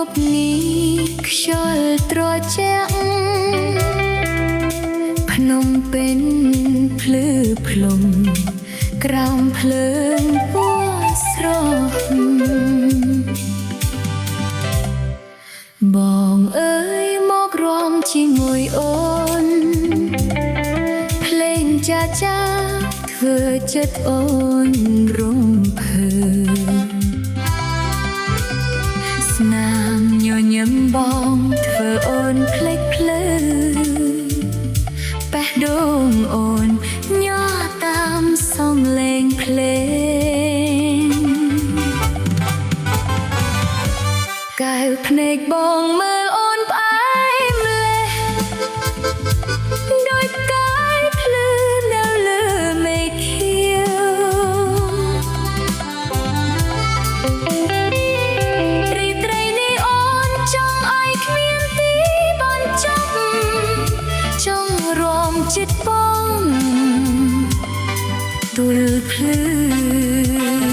ប់នេះខ្យល់ត្រជាក់ភ្នំពេញភ្លឺភ្លុំក្រោមភ្លើងពណ៌ស្រស់បងអើយមករំជាមួយអូនភ្លេងចាចាធ្វើចិត្តអូនរំភើស្នាមញញឹមបងធ្វើអូនភ្លេចភ្លើបេះដូងអូនញ័រតាមសំឡេងភ្លេងកែវភ្នែកបងមើលអូនផ្អែមលេះដូចកាយភ្លឺនៅលើមេឃខៀវរីត្រីនេះអូនចង់ឲ្យគ្មានទីបញ្ចប់ចង់រំចិត្តបងទូលភ្លឺ